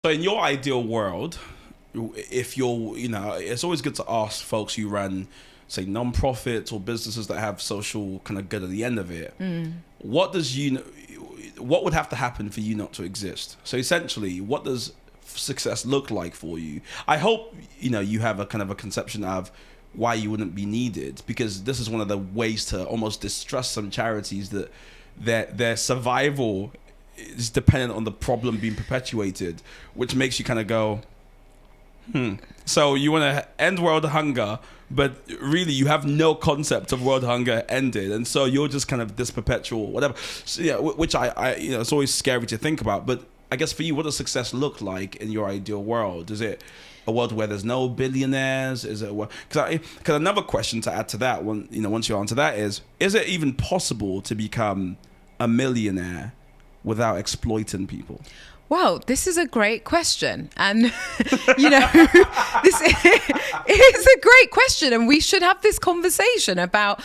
So in your ideal world, if you're, it's always good to ask folks who run, say, non-profits or businesses that have social kind of good at the end of it. What would have to happen for you not to exist? So essentially, what does success look like for you? I hope, you have a kind of a conception of why you wouldn't be needed, because this is one of the ways to almost distrust some charities, that their survival is dependent on the problem being perpetuated, which makes you kind of go, So you want to end world hunger, but really you have no concept of world hunger ended, and so you're just kind of this perpetual whatever. So, yeah, which I it's always scary to think about. But I guess for you, what does success look like in your ideal world? Is it a world where there's no billionaires? Is it because another question to add to that one, once you answer that, is it even possible to become a millionaire without exploiting people? Wow, this is a great question. And, this is a great question. And we should have this conversation about,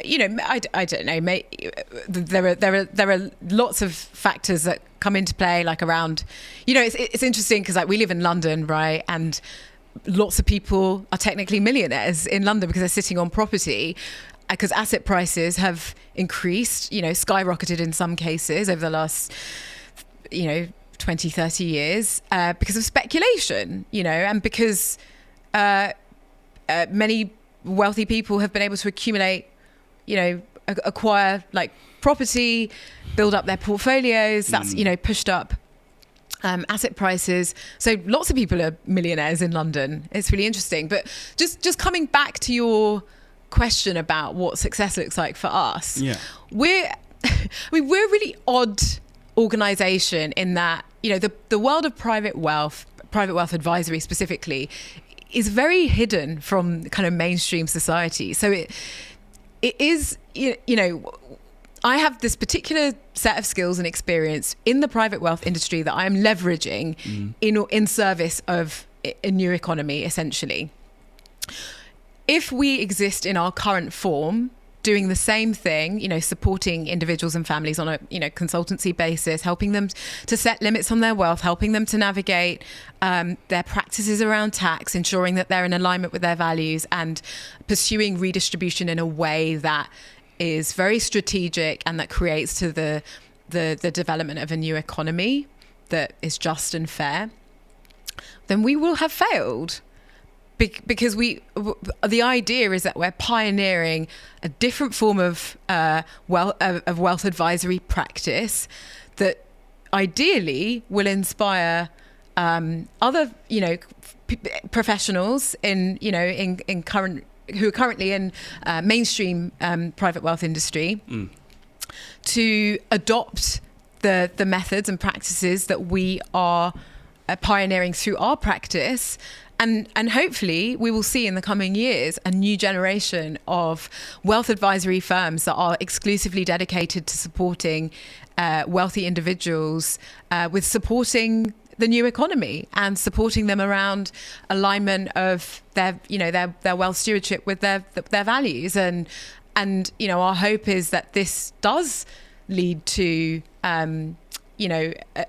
I don't know, mate, there are lots of factors that come into play, like around, it's interesting because, like, we live in London, right? And lots of people are technically millionaires in London because they're sitting on property, because asset prices have increased, skyrocketed in some cases over the last, 20, 30 years because of speculation, and because many wealthy people have been able to accumulate, acquire like property, build up their portfolios. That's, pushed up asset prices. So lots of people are millionaires in London. It's really interesting. But just coming back to your question about what success looks like for us, we're a really odd organization in that, the world of private wealth advisory specifically, is very hidden from kind of mainstream society. So it is, I have this particular set of skills and experience in the private wealth industry that I am leveraging in service of a new economy, essentially. If we exist in our current form, doing the same thing, supporting individuals and families on a, consultancy basis, helping them to set limits on their wealth, helping them to navigate their practices around tax, ensuring that they're in alignment with their values, and pursuing redistribution in a way that is very strategic and that creates to the development of a new economy that is just and fair, then we will have failed. Because the idea is that we're pioneering a different form of wealth advisory practice that ideally will inspire other professionals in who are currently in mainstream private wealth industry to adopt the methods and practices that we are pioneering through our practice. And hopefully we will see in the coming years a new generation of wealth advisory firms that are exclusively dedicated to supporting wealthy individuals with supporting the new economy and supporting them around alignment of their wealth stewardship with their values. And our hope is that this does lead to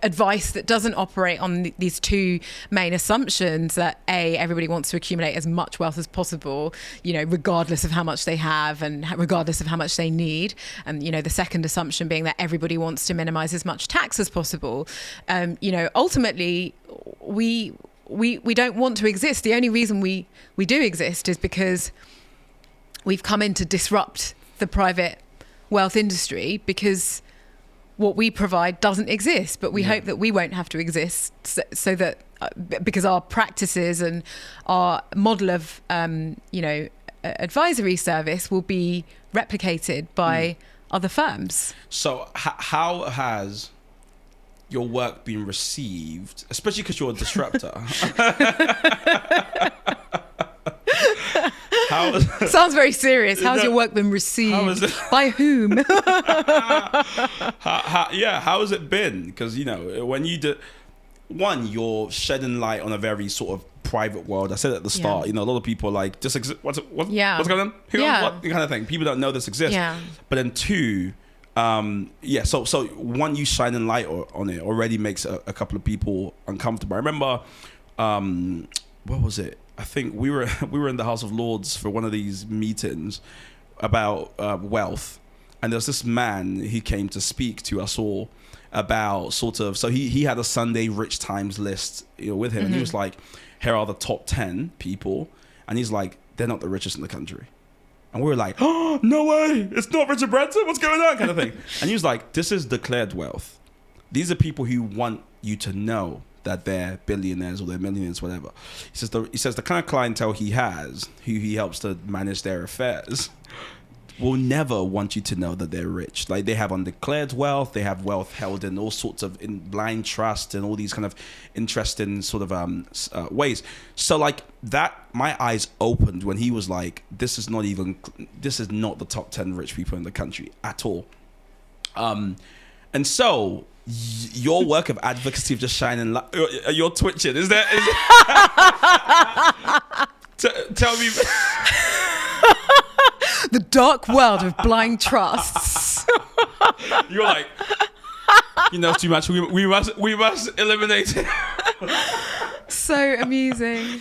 advice that doesn't operate on these two main assumptions, that everybody wants to accumulate as much wealth as possible, regardless of how much they have and regardless of how much they need. And, the second assumption being that everybody wants to minimize as much tax as possible. Ultimately, we don't want to exist. The only reason we do exist is because we've come in to disrupt the private wealth industry, because what we provide doesn't exist, but we hope that we won't have to exist, so that because our practices and our model of advisory service will be replicated by other firms. So how has your work been received, especially because you're a disruptor? Sounds very serious. How's your work been received? By whom? How has it been? Because, when you do, you're shedding light on a very sort of private world. I said at the start, a lot of people are like, what's going on? Who, what kind of thing? People don't know this exists. Yeah. But then two, Yeah, so one, you shining light on it already makes a couple of people uncomfortable. I remember, what was it? I think we were in the House of Lords for one of these meetings about wealth, and there's this man, he came to speak to us all about sort of, so he had a Sunday Rich Times list, with him, and he was like, here are the top 10 people, and he's like, they're not the richest in the country. And we were like, oh, no way, it's not Richard Branson, what's going on, kind of thing. And he was like, this is declared wealth. These are people who want you to know that they're billionaires or they're millionaires, whatever. He says the kind of clientele he has, who he helps to manage their affairs, will never want you to know that they're rich. Like, they have undeclared wealth, they have wealth held in all sorts of in blind trust and all these kind of interesting sort of ways. So like that, my eyes opened when he was like, this is not the top 10 rich people in the country at all. And so your work of advocacy of just shining light, you're twitching. Is there tell me. The dark world of blind trusts. You're like, too much. We must eliminate it. So amusing.